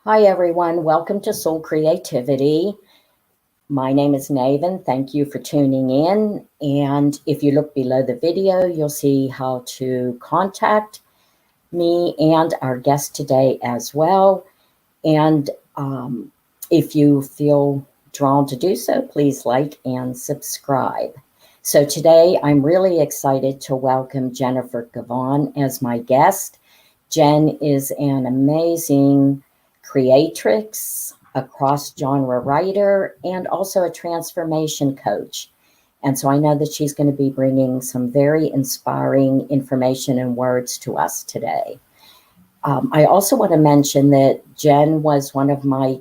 Hi, everyone. Welcome to Soul Creativity. My name is Naven. Thank you for tuning in. And if you look below the video, you'll see how to contact me and our guest today as well. And if you feel drawn to do so, please like and subscribe. So today I'm really excited to welcome Jennifer Givhan as my guest. Jen is an amazing creatrix, a cross-genre writer, and also a transformation coach. And so I know that she's going to be bringing some very inspiring information and words to us today. I also want to mention that Jen was one of my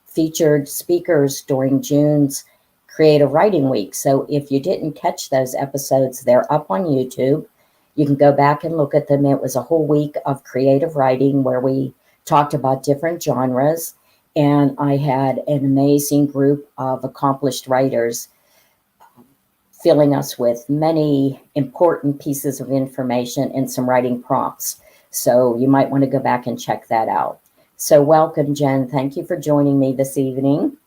featured speakers during June's Creative Writing Week. So if you didn't catch those episodes, they're up on YouTube. You can go back and look at them. It was a whole week of creative writing where we talked about different genres. And I had an amazing group of accomplished writers filling us with many important pieces of information and some writing prompts. So you might want to go back and check that out. So welcome, Jen. Thank you for joining me this evening.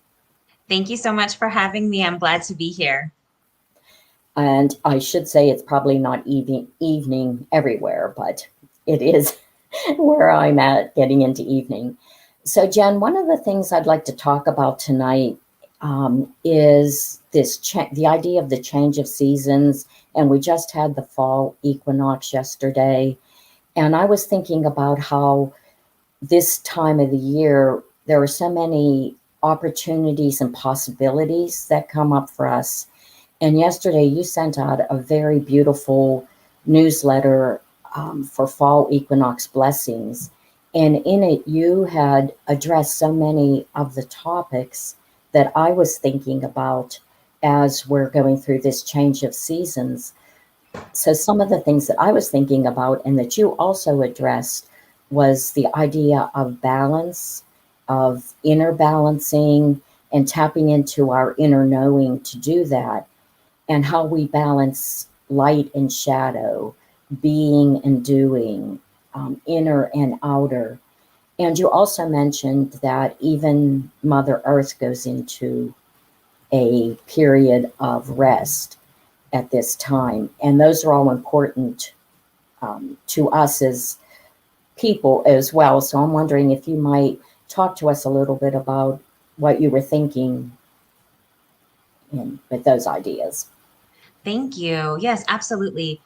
Thank you so much for having me. I'm glad to be here. And I should say it's probably not evening everywhere, but it is where I'm at, getting into evening. So, Jen, one of the things I'd like to talk about tonight is the idea of the change of seasons. And we just had the fall equinox yesterday. And I was thinking about how this time of the year, there are so many opportunities and possibilities that come up for us. And yesterday you sent out a very beautiful newsletter for fall equinox blessings. And in it, you had addressed so many of the topics that I was thinking about as we're going through this change of seasons. So some of the things that I was thinking about and that you also addressed was the idea of balance, of inner balancing, and tapping into our inner knowing to do that, and how we balance light and shadow, being and doing, inner and outer. And you also mentioned that even Mother Earth goes into a period of rest at this time. And those are all important to us as people as well. So I'm wondering if you might talk to us a little bit about what you were thinking with those ideas. Thank you. Yes, absolutely.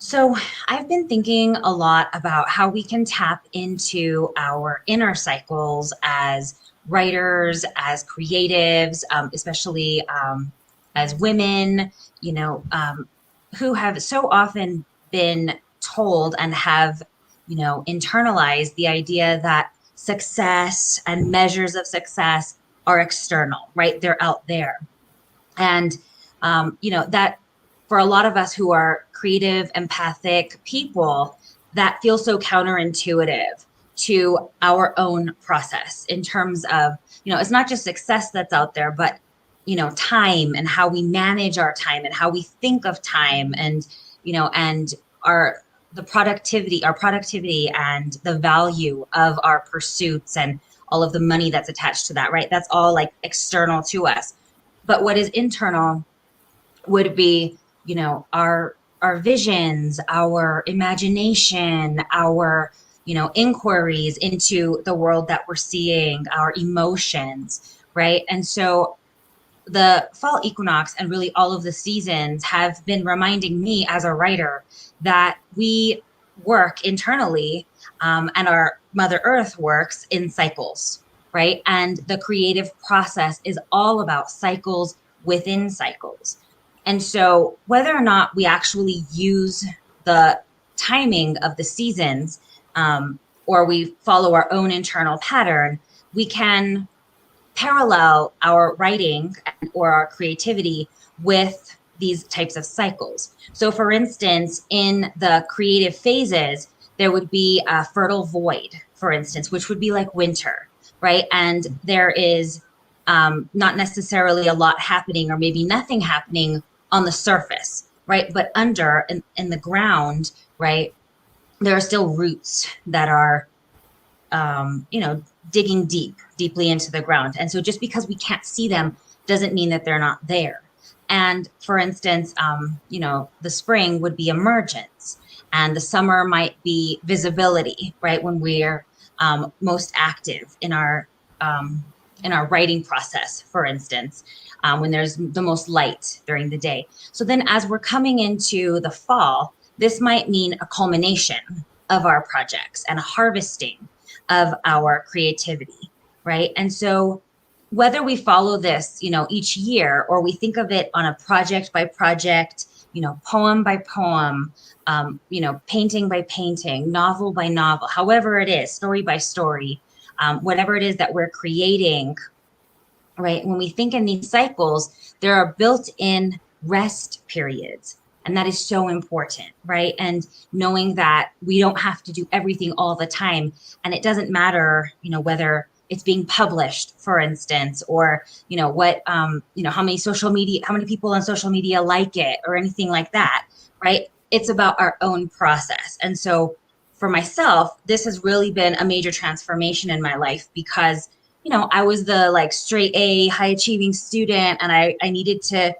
So I've been thinking a lot about how we can tap into our inner cycles as writers, as creatives, especially as women, who have so often been told and have, internalized the idea that success and measures of success are external, right? They're out there. And, that for a lot of us who are creative, empathic people, that feels so counterintuitive to our own process in terms of, it's not just success that's out there, but, time and how we manage our time and how we think of time and, and our productivity and the value of our pursuits and all of the money that's attached to that, right? That's all like external to us. But what is internal would be, our visions, our imagination, our, inquiries into the world that we're seeing, our emotions, right? And so the fall equinox and really all of the seasons have been reminding me as a writer that we work internally and our Mother Earth works in cycles, right? And the creative process is all about cycles within cycles. And so whether or not we actually use the timing of the seasons or we follow our own internal pattern, we can parallel our writing or our creativity with these types of cycles. So for instance, in the creative phases, there would be a fertile void, for instance, which would be like winter, right? And there is not necessarily a lot happening or maybe nothing happening on the surface, right? But under in the ground, right, there are still roots that are, digging deeply into the ground. And so just because we can't see them doesn't mean that they're not there. And for instance, the spring would be emergence, and the summer might be visibility, right? When we're most active in our writing process, for instance, when there's the most light during the day. So then as we're coming into the fall, this might mean a culmination of our projects and a harvesting of our creativity, right? And so whether we follow this, each year, or we think of it on a project by project, poem by poem, painting by painting, novel by novel, however it is, story by story, whatever it is that we're creating, right? When we think in these cycles, there are built-in rest periods. And that is so important, right? And knowing that we don't have to do everything all the time. And it doesn't matter, whether it's being published, for instance, or, how many people on social media like it or anything like that, right? It's about our own process. And so for myself, this has really been a major transformation in my life because I was the like straight A high achieving student, and I needed to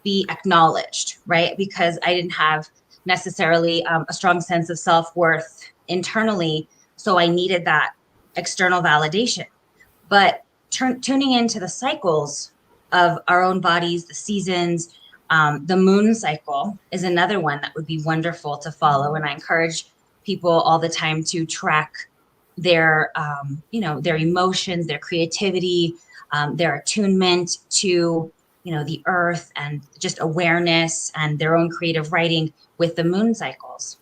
be acknowledged, right? Because I didn't have necessarily a strong sense of self-worth internally. So I needed that external validation. But tuning into the cycles of our own bodies, the seasons, the moon cycle is another one that would be wonderful to follow. And I encourage people all the time to track their their emotions, their creativity, their attunement to the earth, and just awareness and their own creative writing with the moon cycles.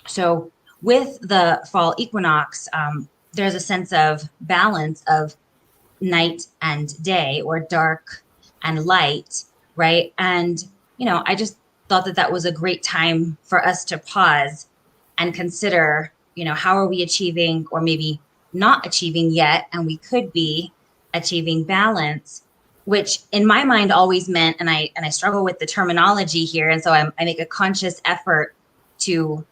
So with the fall equinox, there's a sense of balance of night and day, or dark and light, right? And I just thought that that was a great time for us to pause and consider, how are we achieving, or maybe not achieving yet, and we could be achieving balance, which in my mind always meant, and I struggle with the terminology here, and so I make a conscious effort to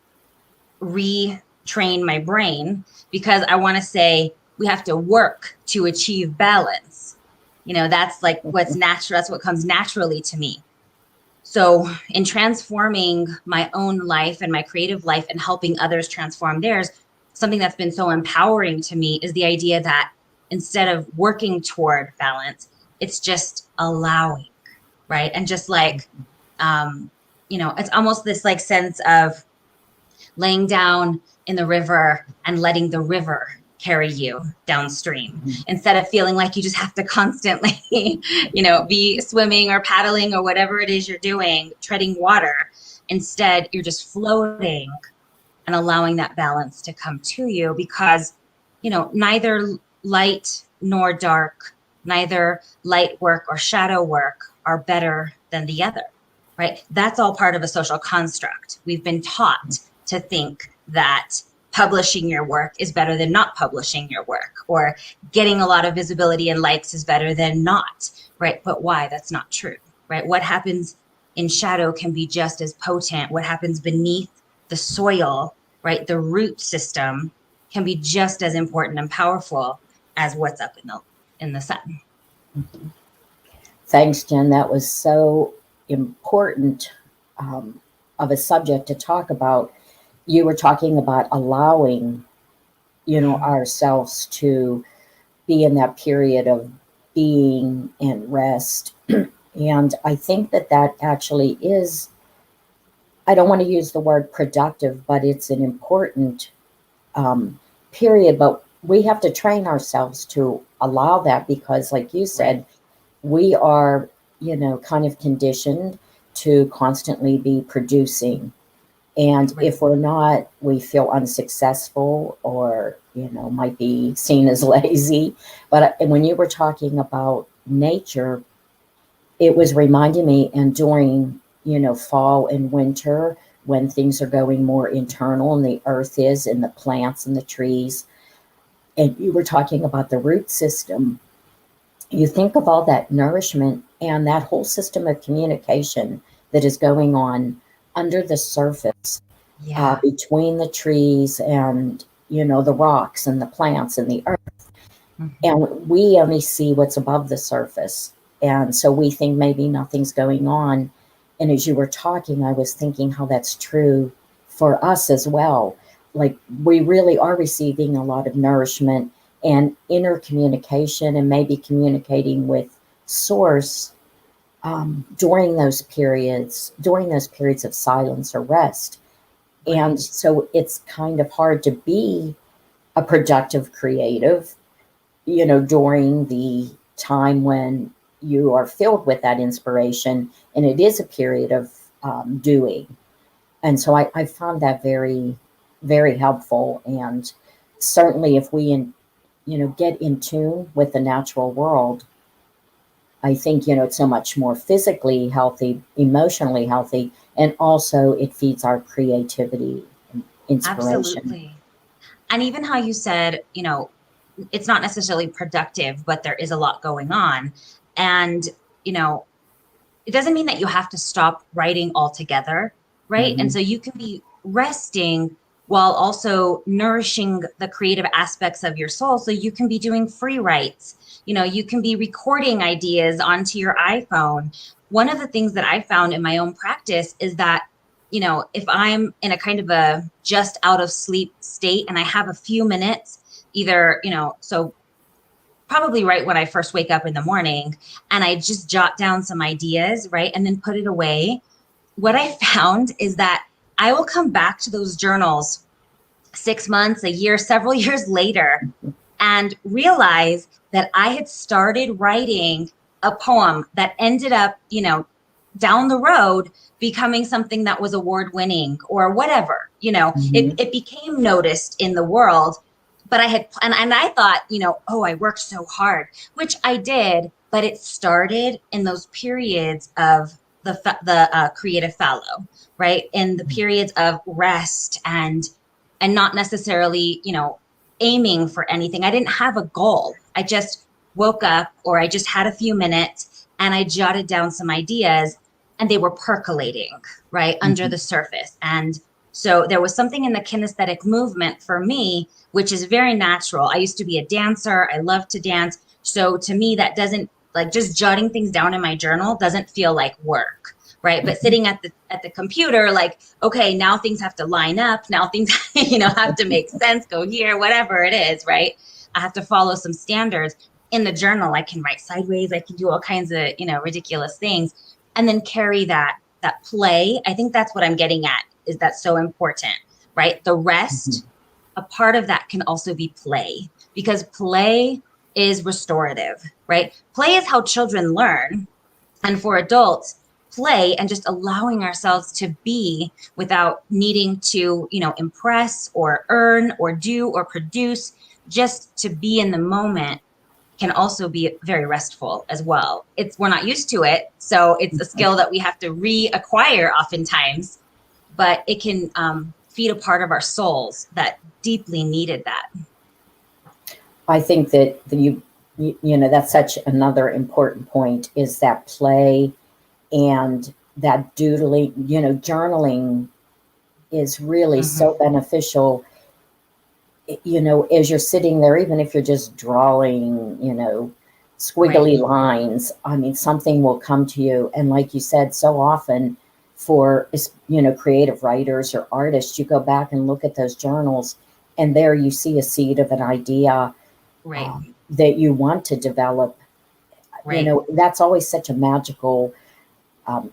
retrain my brain, because I want to say we have to work to achieve balance. That's like what's natural. That's what comes naturally to me. So in transforming my own life and my creative life and helping others transform theirs, something that's been so empowering to me is the idea that instead of working toward balance, it's just allowing, right? And just like, it's almost this like sense of laying down in the river and letting the river carry you downstream, instead of feeling like you just have to constantly, be swimming or paddling or whatever it is you're doing, treading water. Instead, you're just floating and allowing that balance to come to you, because, neither light nor dark, neither light work or shadow work are better than the other, right? That's all part of a social construct. We've been taught to think that publishing your work is better than not publishing your work, or getting a lot of visibility and likes is better than not, right? But why? That's not true, right? What happens in shadow can be just as potent. What happens beneath the soil, right? The root system can be just as important and powerful as what's up in the sun. Thanks, Jen. That was so important of a subject to talk about. You were talking about allowing, ourselves to be in that period of being and rest. And I think that that actually is, I don't want to use the word productive, but it's an important period. But we have to train ourselves to allow that, because, like you said, we are, kind of conditioned to constantly be producing. And if we're not, we feel unsuccessful, or, might be seen as lazy. But when you were talking about nature, it was reminding me, and during, fall and winter, when things are going more internal, and the earth is, and the plants and the trees, and you were talking about the root system, you think of all that nourishment and that whole system of communication that is going on under the surface, between the trees, and the rocks and the plants and the earth. Mhm. And we only see what's above the surface. And so we think maybe nothing's going on. And as you were talking, I was thinking how that's true for us as well. Like we really are receiving a lot of nourishment and inner communication and maybe communicating with source during those periods of silence or rest. And Right. so it's kind of hard to be a productive creative, during the time when you are filled with that inspiration and it is a period of doing. And so I found that very, very helpful. And certainly if we, get in tune with the natural world, I think, it's so much more physically healthy, emotionally healthy, and also it feeds our creativity and inspiration. Absolutely. And even how you said, it's not necessarily productive, but there is a lot going on. And, you know, it doesn't mean that you have to stop writing altogether, right? And Hmm. so you can be resting while also nourishing the creative aspects of your soul. So you can be doing free writes, you can be recording ideas onto your iPhone. One of the things that I found in my own practice is that, if I'm in a kind of a just out of sleep state and I have a few minutes, either, so probably right when I first wake up in the morning, and I just jot down some ideas, right? And then put it away. What I found is that I will come back to those journals 6 months, a year, several years later, and realize that I had started writing a poem that ended up, down the road becoming something that was award winning or whatever. Hmm. It became noticed in the world, but I had, and I thought, oh, I worked so hard, which I did, but it started in those periods of the creative fallow, right? In the periods of rest and not necessarily, aiming for anything. I didn't have a goal. I just woke up or I just had a few minutes and I jotted down some ideas and they were percolating right under Hmm. the surface. And so there was something in the kinesthetic movement for me, which is very natural. I used to be a dancer. I love to dance. So to me, that doesn't like just jotting things down in my journal doesn't feel like work. Right. But sitting at the computer, like, okay, now things have to line up. Now things, have to make sense, go here, whatever it is, right? I have to follow some standards. In the journal, I can write sideways, I can do all kinds of, ridiculous things, and then carry that play. I think that's what I'm getting at, is that so important, right? The Hmm. rest, a part of that can also be play, because play is restorative, right? Play is how children learn. And for adults, play and just allowing ourselves to be without needing to, impress or earn or do or produce, just to be in the moment can also be very restful as well. We're not used to it, so it's a skill that we have to reacquire oftentimes, but it can feed a part of our souls that deeply needed that. I think that that's such another important point is that play and that doodling, journaling is really so Mm-hmm. beneficial, as you're sitting there, even if you're just drawing, Right, squiggly lines, I mean, something will come to you. And like you said, so often for, creative writers or artists, you go back and look at those journals and there you see a seed of an idea right, that you want to develop. right. That's always such a magical,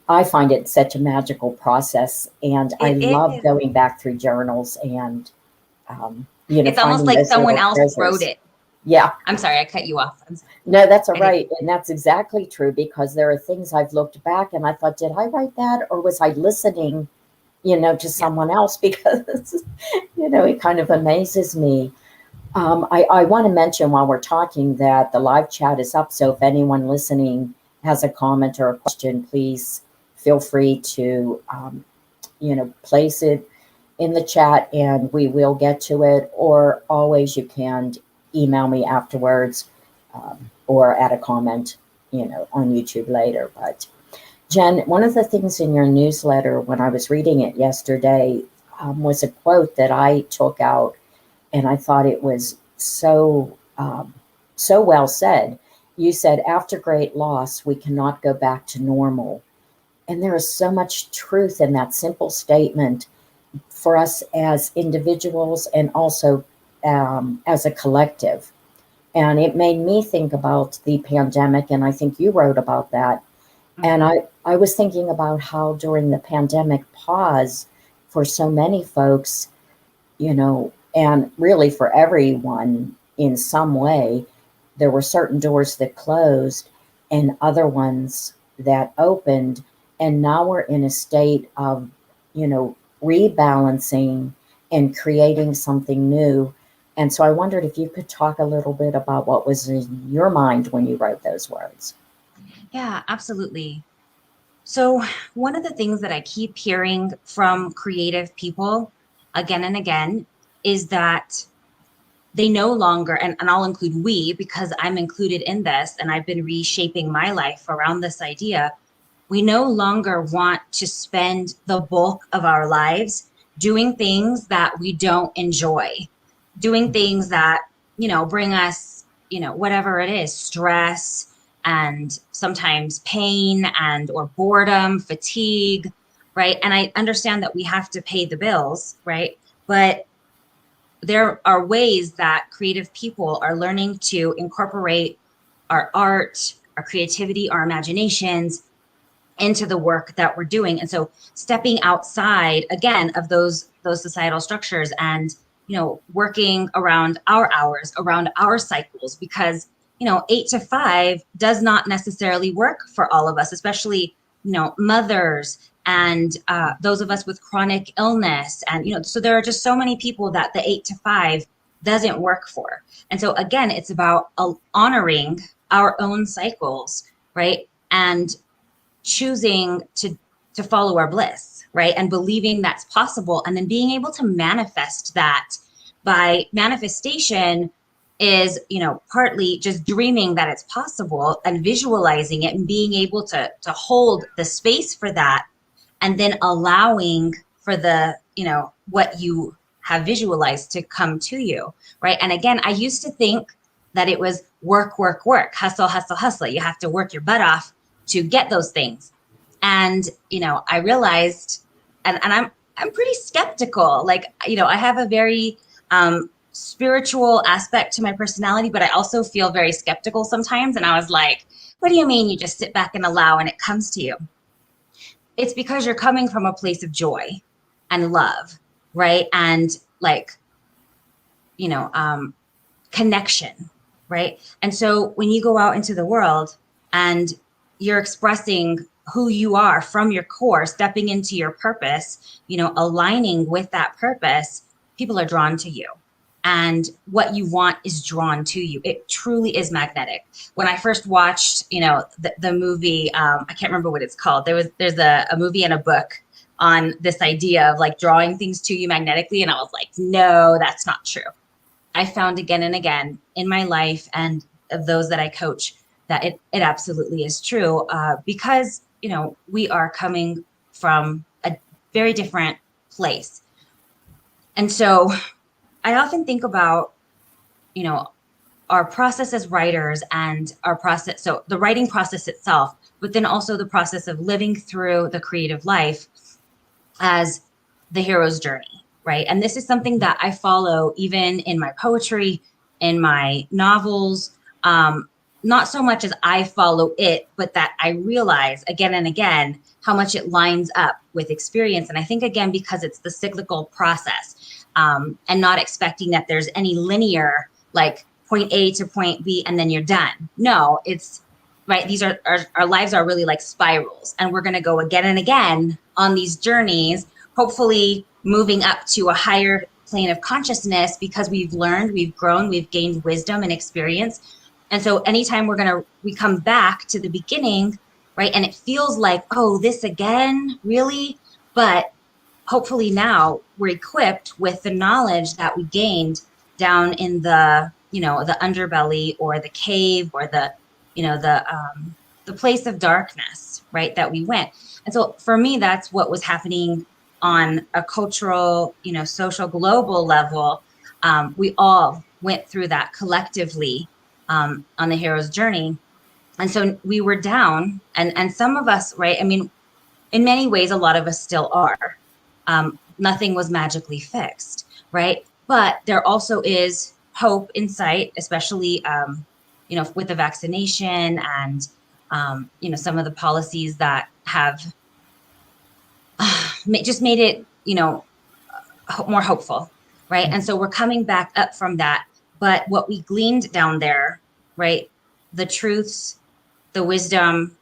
I find it such a magical process. And I It love is. going back through journals and, It's almost finding like those someone little else wrote treasures. it. Yeah. I'm sorry, I cut you off. I'm sorry. No, that's all I didn't. right. And that's exactly true because there are things I've looked back and I thought, did I write that or was I listening, to Yeah. someone else? Because, it kind of amazes me. I want to mention while we're talking that the live chat is up. So if anyone listening has a comment or a question, please feel free to, place it in the chat and we will get to it. Or always you can email me afterwards or add a comment, on YouTube later. But Jen, one of the things in your newsletter when I was reading it yesterday was a quote that I took out and I thought it was so well said. You said, after great loss, we cannot go back to normal. And there is so much truth in that simple statement for us as individuals and also as a collective. And it made me think about the pandemic, and I think you wrote about that. And Mhm. I was thinking about how during the pandemic pause for so many folks, and really for everyone in some way, there were certain doors that closed and other ones that opened. And now we're in a state of, rebalancing and creating something new. And so I wondered if you could talk a little bit about what was in your mind when you wrote those words. Yeah, absolutely. So, one of the things that I keep hearing from creative people again and again is that they no longer, and I'll include we because I'm included in this and I've been reshaping my life around this idea. We no longer want to spend the bulk of our lives doing things that we don't enjoy, doing things that, bring us, whatever it is, stress and sometimes pain and or boredom, fatigue, right? And I understand that we have to pay the bills, right? But there are ways that creative people are learning to incorporate our art, our creativity, our imaginations into the work that we're doing. And so stepping outside again of those societal structures and working around our hours, around our cycles, because 8 to 5 does not necessarily work for all of us, especially mothers and those of us with chronic illness. And so there are just so many people that the 8 to 5 doesn't work for. And so again, it's about honoring our own cycles, right? And choosing to follow our bliss, right? And believing that's possible, and then being able to manifest that. By manifestation is, partly just dreaming that it's possible and visualizing it and being able to hold the space for that, and then allowing for the, what you have visualized to come to you, right? And again, I used to think that it was work, work, work, hustle, hustle, hustle. You have to work your butt off to get those things. And, I realized, and I'm pretty skeptical. Like, I have a very spiritual aspect to my personality, but I also feel very skeptical sometimes. And I was like, what do you mean you just sit back and allow and it comes to you? It's because you're coming from a place of joy and love, right? And like, you know, um, connection, right? And so when you go out into the world and you're expressing who you are from your core, stepping into your purpose, aligning with that purpose, people are drawn to you. And what you want is drawn to you. It truly is magnetic. When I first watched, the movie, I can't remember what it's called. There's a movie and a book on this idea of like drawing things to you magnetically. And I was like, no, that's not true. I found again and again in my life and of those that I coach that it absolutely is true, because we are coming from a very different place. And so I often think about you know our process as writers and our process, so the writing process itself, but then also the process of living through the creative life as the hero's journey, right? And this is something that I follow even in my poetry, in my novels. Not so much as I follow it, but that I realize again and again how much it lines up with experience. And I think, again, because it's the cyclical process, and not expecting that there's any linear, like point A to point B, and then you're done. No, it's right. These are our lives are really like spirals, and we're going to go again and again on these journeys, hopefully moving up to a higher plane of consciousness because we've learned, we've grown, we've gained wisdom and experience. And so anytime we come back to the beginning, right? And it feels like, oh, this again, really? But hopefully now we're equipped with the knowledge that we gained down in the underbelly or the cave or the place of darkness, right? That we went. And so for me, that's what was happening on a cultural, social, global level. we all went through that collectively on the hero's journey. And so we were down, and some of us, right? I mean, in many ways, a lot of us still are. Nothing was magically fixed, right? But there also is hope in sight, especially, with the vaccination and, some of the policies that have just made it, more hopeful, right? And so we're coming back up from that. But what we gleaned down there, right? The truths, the wisdom,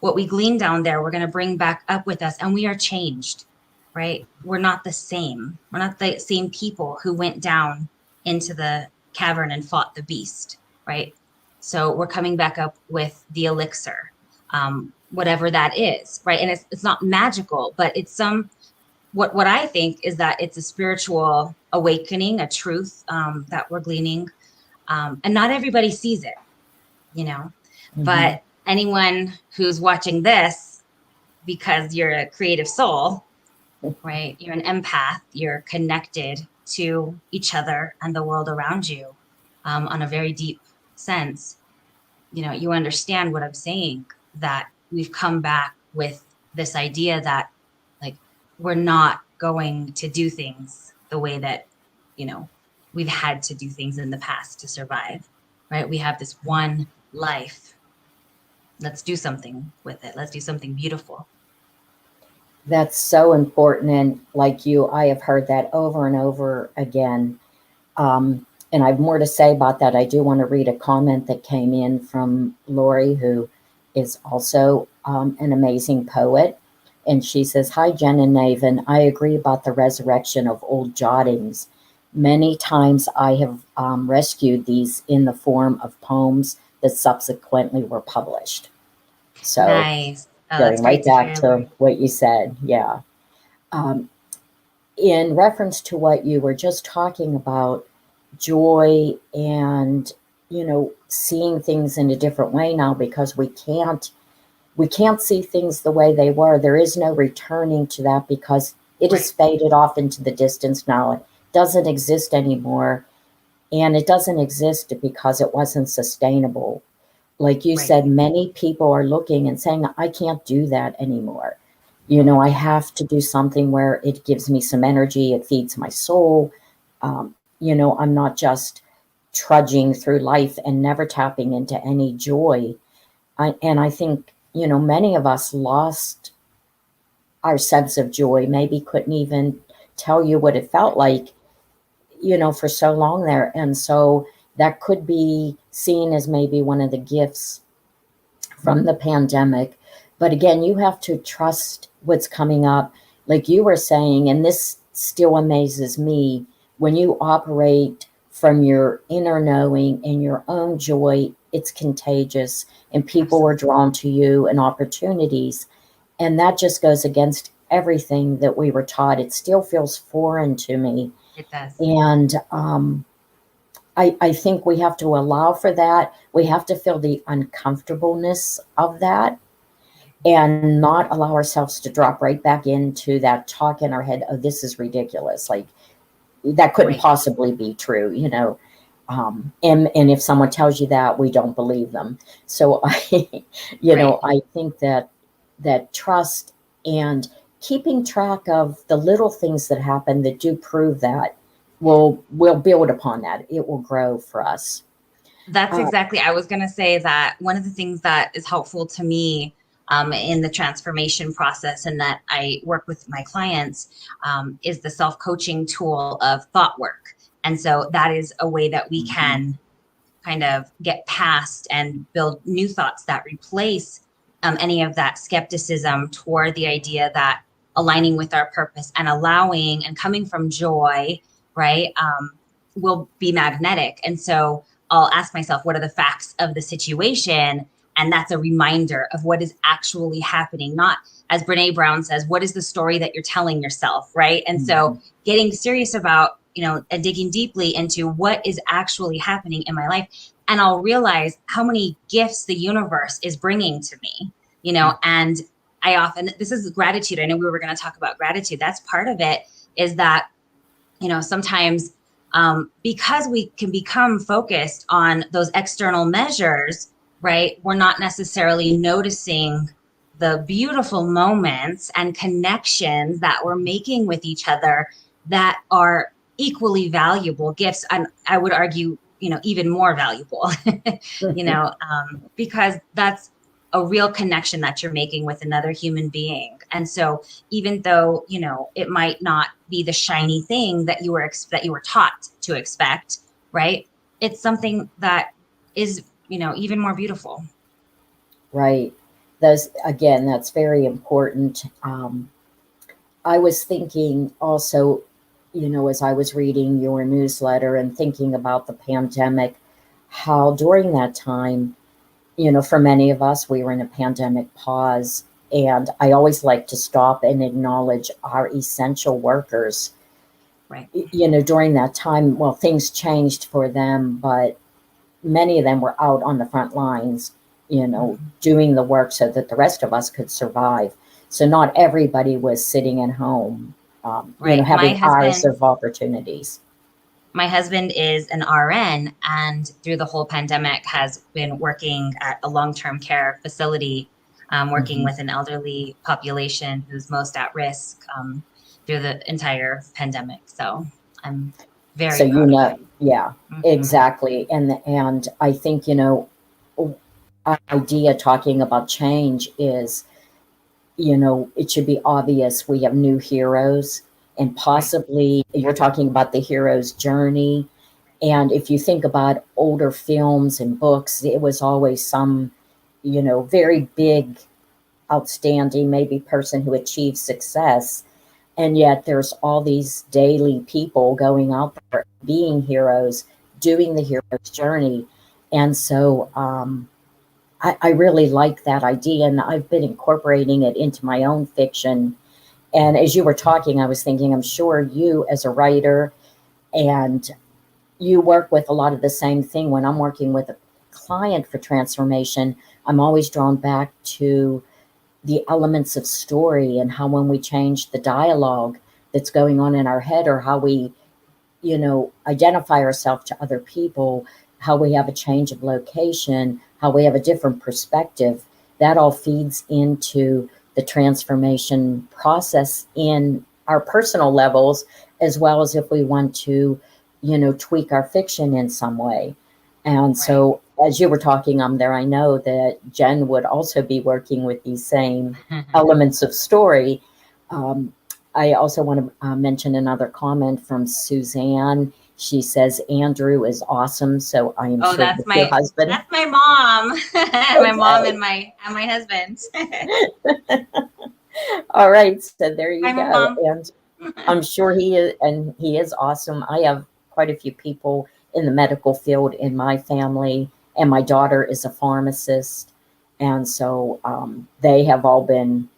what we gleaned down there, we're going to bring back up with us, and we are changed, right? We're not the same. We're not the same people who went down into the cavern and fought the beast, right? So we're coming back up with the elixir, whatever that is, right? And it's not magical, but it's what I think is that it's a spiritual awakening, a truth that we're gleaning, and not everybody sees it, you know. Mm-hmm. But anyone who's watching this, because you're a creative soul, right? You're an empath, you're connected to each other and the world around you on a very deep sense. You understand what I'm saying, that we've come back with this idea that, like, we're not going to do things the way that, you know, we've had to do things in the past to survive, right? We have this one life. Let's do something with it. Let's do something beautiful. That's so important. And like you, I have heard that over and over again. And I have more to say about that. I do want to read a comment that came in from Lori, who is also an amazing poet. And she says, "Hi, Jen and Naven. I agree about the resurrection of old jottings. Many times I have rescued these in the form of poems that subsequently were published." So, Nice. Oh, that's going great right to back hear, to Lori. what you said, yeah. Um, in reference to what you were just talking about, joy and seeing things in a different way now, because we can't see things the way they were. There is no returning to that because it has Right, faded off into the distance now. It doesn't exist anymore, and it doesn't exist because it wasn't sustainable. Like you right. said, many people are looking and saying, I can't do that anymore. I have to do something where it gives me some energy, it feeds my soul. I'm not just trudging through life and never tapping into any joy. And I think, many of us lost our sense of joy, maybe couldn't even tell you what it felt like, for so long there. And so that could be seen as maybe one of the gifts from the pandemic. But again, you have to trust what's coming up. Like you were saying, and this still amazes me, when you operate from your inner knowing and your own joy, it's contagious and people are Absolutely. drawn to you and opportunities. And that just goes against everything that we were taught. It still feels foreign to me. It does. And I think we have to allow for that. We have to feel the uncomfortableness of that and not allow ourselves to drop right back into that talk in our head, oh, this is ridiculous. Like, that couldn't Right, possibly be true. And if someone tells you that, we don't believe them. So right. I think that trust and keeping track of the little things that happen that do prove that will build upon that. It will grow for us. That's Uh, exactly, I was going to say that one of the things that is helpful to me in the transformation process and that I work with my clients is the self-coaching tool of thought work. And so that is a way that we mhm, can kind of get past and build new thoughts that replace any of that skepticism toward the idea that aligning with our purpose and allowing and coming from joy, right, will be magnetic. And so I'll ask myself, what are the facts of the situation? And that's a reminder of what is actually happening, not, as Brene Brown says, what is the story that you're telling yourself, right? And so mhm, getting serious about, and digging deeply into what is actually happening in my life. And I'll realize how many gifts the universe is bringing to me, and I often, this is gratitude. I know we were going to talk about gratitude. That's part of it, is that, sometimes because we can become focused on those external measures, right? We're not necessarily noticing the beautiful moments and connections that we're making with each other that are equally valuable gifts. And I would argue, even more valuable, because that's a real connection that you're making with another human being. And so even though, it might not be the shiny thing that you were taught to expect, right? It's something that is, even more beautiful. Right. Those, again, that's very important. I was thinking also, as I was reading your newsletter and thinking about the pandemic, how during that time, for many of us, we were in a pandemic pause. And I always like to stop and acknowledge our essential workers. Right. During that time, well, things changed for them, but many of them were out on the front lines, doing the work so that the rest of us could survive. So not everybody was sitting at home, Right. having eyes of opportunities. My husband is an RN, and through the whole pandemic has been working at a long-term care facility, working Mhm. with an elderly population who's most at risk through the entire pandemic. So I'm So, very proud of yeah, him. Hmm. exactly. And I think, idea talking about change is, it should be obvious we have new heroes, and Right. possibly you're talking about the hero's journey. And if you think about older films and books, it was always some, very big, outstanding, maybe person who achieved success. And yet there's all these daily people going out there being heroes, doing the hero's journey. And so I really like that idea, and I've been incorporating it into my own fiction. And as you were talking, I was thinking, I'm sure you, as a writer, and you work with a lot of the same thing. When I'm working with a client for transformation, I'm always drawn back to the elements of story, and how when we change the dialogue that's going on in our head, or how we, identify ourselves to other people, how we have a change of location, how we have a different perspective, that all feeds into the transformation process in our personal levels, as well as if we want to, tweak our fiction in some way. And Right. so, as you were talking there, I know that Jen would also be working with these same elements of story. Um, I also want to mention another comment from Suzanne. She says Andrew is awesome, so I am Oh, sure that's that's your husband. my mom, my mom Okay. and my husband. All right, so there Hi, you go. mom. And I'm sure he is awesome. I have quite a few people in the medical field in my family, and my daughter is a pharmacist, and so they have all been,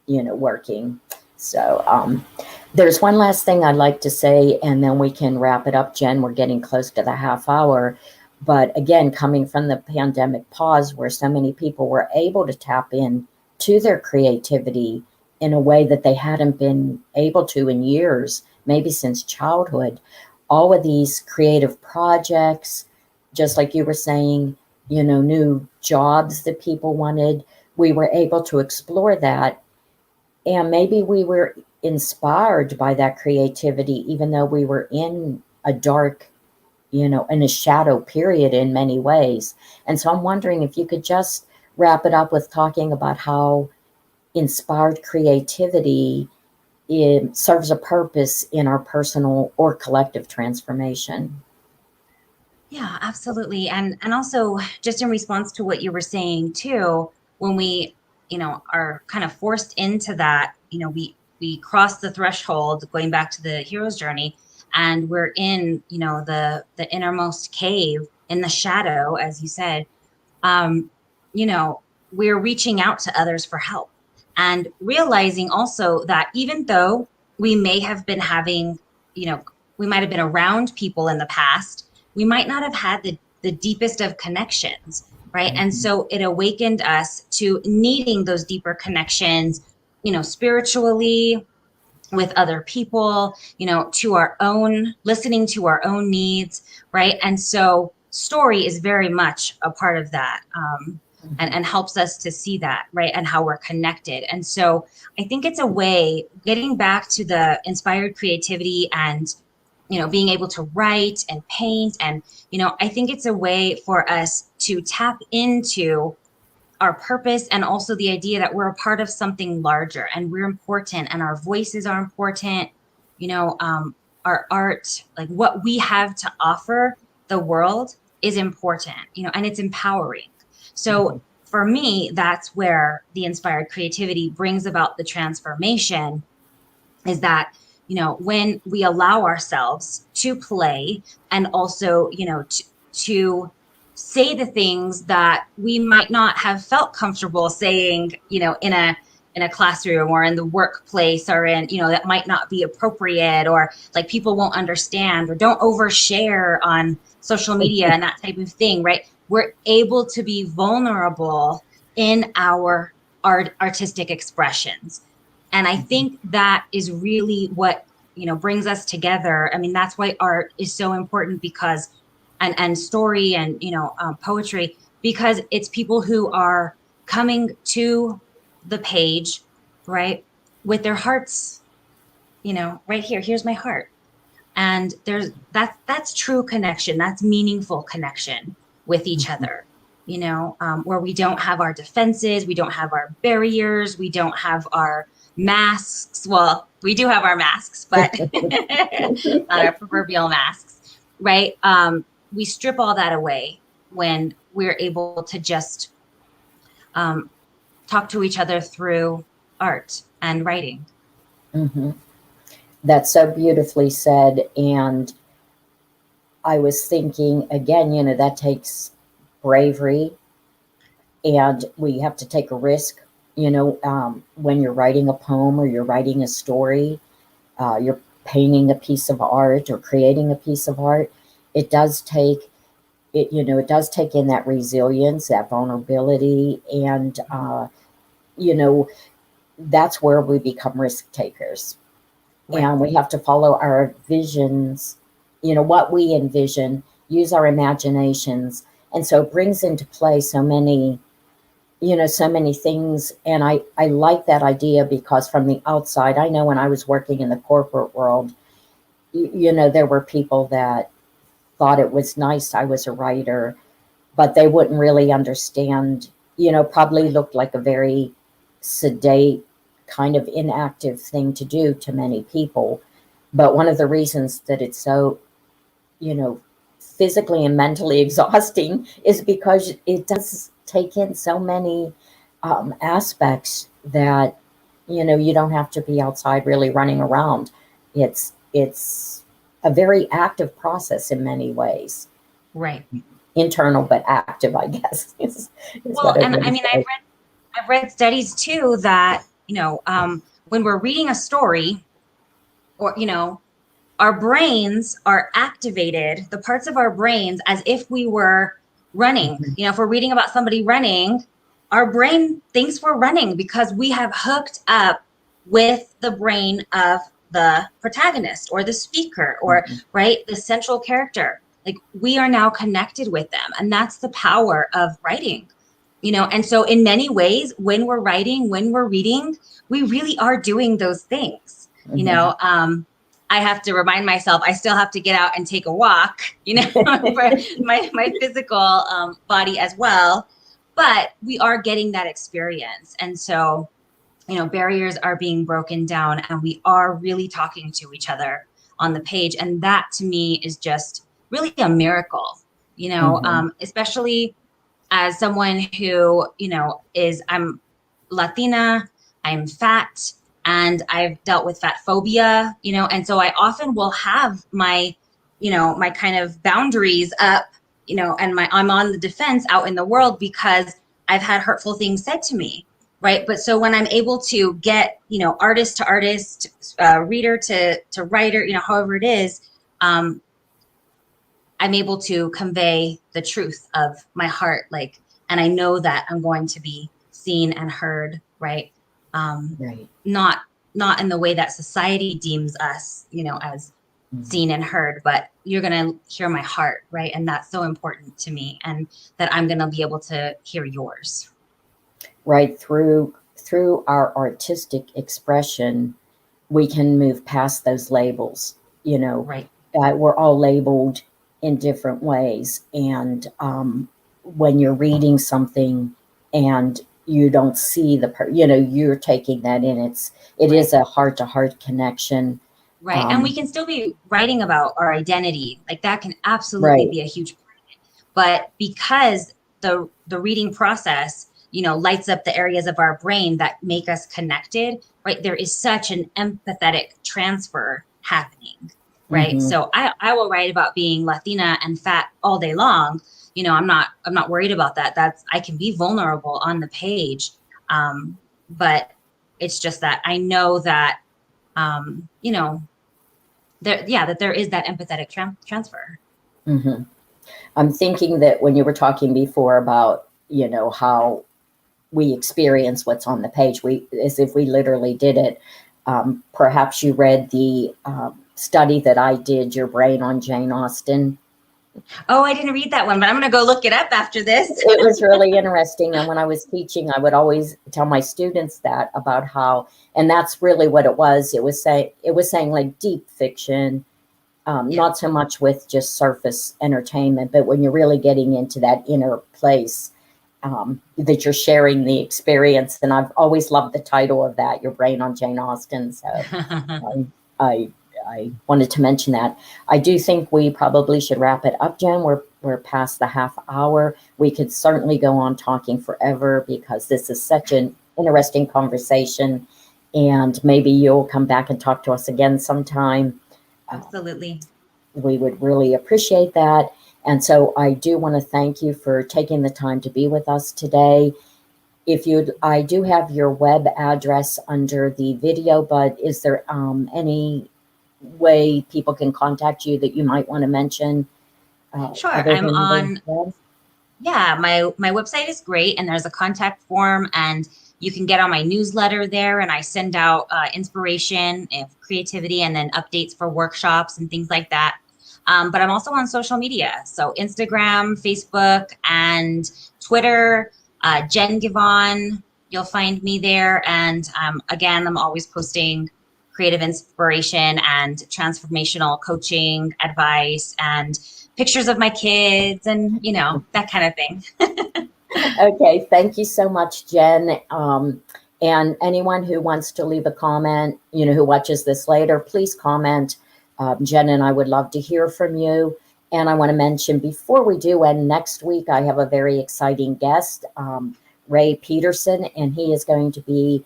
working. So there's one last thing I'd like to say, and then we can wrap it up, Jen. We're getting close to the half hour. But again, coming from the pandemic pause, where so many people were able to tap in to their creativity in a way that they hadn't been able to in years, maybe since childhood, all of these creative projects, just like you were saying, new jobs that people wanted, we were able to explore that, and maybe we were inspired by that creativity, even though we were in a dark, in a shadow period in many ways. And so I'm wondering if you could just wrap it up with talking about how inspired creativity serves a purpose in our personal or collective transformation. Yeah, absolutely. And also just in response to what you were saying too, when we, are kind of forced into that, we cross the threshold going back to the hero's journey, and we're in, the innermost cave in the shadow, as you said. um, you know, we're reaching out to others for help, and realizing also that even though we may have been having, you know, we might have been around people in the past, we might not have had the deepest of connections, right? And Mhm. so it awakened us to needing those deeper connections, spiritually, with other people, to our own, listening to our own needs, right? And so story is very much a part of that, and helps us to see that, right? And how we're connected. And so I think it's a way, getting back to the inspired creativity and, being able to write and paint. And, I think it's a way for us to tap into our purpose, and also the idea that we're a part of something larger and we're important and our voices are important, our art, like what we have to offer the world is important, and it's empowering. So for me, that's where the inspired creativity brings about the transformation, is that, when we allow ourselves to play, and also, to say the things that we might not have felt comfortable saying, in a classroom or in the workplace, or in, that might not be appropriate, or like people won't understand, or don't overshare on social media and that type of thing, right? We're able to be vulnerable in our artistic expressions. And I think that is really what, brings us together. I mean, that's why art is so important, because, and story, and, poetry, because it's people who are coming to the page, right, with their hearts, right here, here's my heart. And that's true connection. That's meaningful connection with each other, where we don't have our defenses, we don't have our barriers, we don't have our masks. Well, we do have our masks, but not our proverbial masks, right? We strip all that away when we're able to just talk to each other through art and writing. Mm-hmm. That's so beautifully said. And I was thinking again, that takes bravery, and we have to take a risk, when you're writing a poem or you're writing a story, you're painting a piece of art or creating a piece of art. It does take it, it does take in that resilience, that vulnerability, and, you know, that's where we become risk takers. Right. And we have to follow our visions, what we envision, use our imaginations. And so it brings into play so many, so many things. And I like that idea, because from the outside, I know when I was working in the corporate world, there were people that thought it was nice I was a writer, but they wouldn't really understand, probably looked like a very sedate, kind of inactive thing to do to many people. But one of the reasons that it's so, you know, physically and mentally exhausting is because it does take in so many aspects that, you don't have to be outside really running around. It's a very active process in many ways. Right. Internal but active, I guess, is Well, what I and want I to mean, say. I've read studies too that, when we're reading a story, or, our brains are activated, the parts of our brains, as if we were running. Mhm. If we're reading about somebody running, our brain thinks we're running because we have hooked up with the brain of the protagonist or the speaker, or, Mhm. right, the central character. Like, we are now connected with them. And that's the power of writing. And so in many ways, when we're writing, when we're reading, we really are doing those things. Mhm. I have to remind myself, I still have to get out and take a walk, for my physical body as well. But we are getting that experience. And so, barriers are being broken down, and we are really talking to each other on the page. And that to me is just really a miracle, Mhm. especially as someone who, I'm Latina, I'm fat, and I've dealt with fat phobia, and so I often will have my kind of boundaries up, and I'm on the defense out in the world because I've had hurtful things said to me. Right. But so when I'm able to get, artist to artist, reader to writer, however it is, um, I'm able to convey the truth of my heart, like, and I know that I'm going to be seen and heard, right? Right. Not not in the way that society deems us, you know, as seen and heard, but you're going to hear my heart, right? And that's so important to me, and that I'm going to be able to hear yours. Right, through our artistic expression, we can move past those labels. You know, Right. we're all labeled in different ways, and when you're reading something and you don't see you know, you're taking that in. It Right. is a heart to heart connection. Right. And we can still be writing about our identity. Like that can absolutely Right. be a huge part of it. But because the reading process, you know, lights up the areas of our brain that make us connected, right? There is such an empathetic transfer happening, right? Hmm. So I will write about being Latina and fat all day long. You know, I'm not worried about that. I can be vulnerable on the page. But it's just that I know that you know, that there is that empathetic transfer. Hmm. I'm thinking that when you were talking before about, you know, how we experience what's on the page, we as if we literally did it. Perhaps you read the study that I did, Your Brain on Jane Austen. Oh, I didn't read that one, but I'm going to go look it up after this. It was really interesting. And when I was teaching, I would always tell my students that about how, and that's really what it was. It was saying like deep fiction, Yeah. not so much with just surface entertainment, but when you're really getting into that inner place, that you're sharing the experience. And I've always loved the title of that, Your Brain on Jane Austen. So I I wanted to mention that. I do think we probably should wrap it up, Jen. We're past the half hour. We could certainly go on talking forever because this is such an interesting conversation. And maybe you'll come back and talk to us again sometime. Absolutely. We would really appreciate that. And so I do want to thank you for taking the time to be with us today. If you'd, I do have your web address under the video, but is there any way people can contact you that you might want to mention Sure. other I'm than the on, web? yeah, my website is great, and there's a contact form, and you can get on my newsletter there, and I send out inspiration and creativity and then updates for workshops and things like that. But I'm also on social media, so Instagram, Facebook, and Twitter. Jen Givhan, you'll find me there. And again, I'm always posting creative inspiration and transformational coaching advice and pictures of my kids and, you know, that kind of thing. Okay, thank you so much, Jen. And anyone who wants to leave a comment, you know, who watches this later, please comment. Jen and I would love to hear from you. And I want to mention before we do, and next week I have a very exciting guest, Ray Peterson, and he is going to be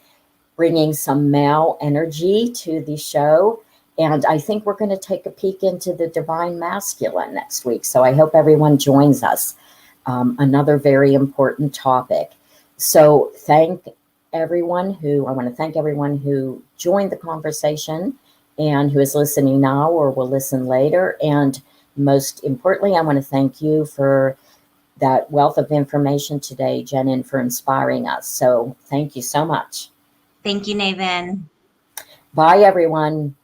bringing some male energy to the show. And I think we're going to take a peek into the divine masculine next week. So I hope everyone joins us. Another very important topic. So I want to thank everyone who joined the conversation and who is listening now or will listen later. And most importantly, I want to thank you for that wealth of information today, Jen, and for inspiring us. So thank you so much. Thank you, Nathan. Bye, everyone.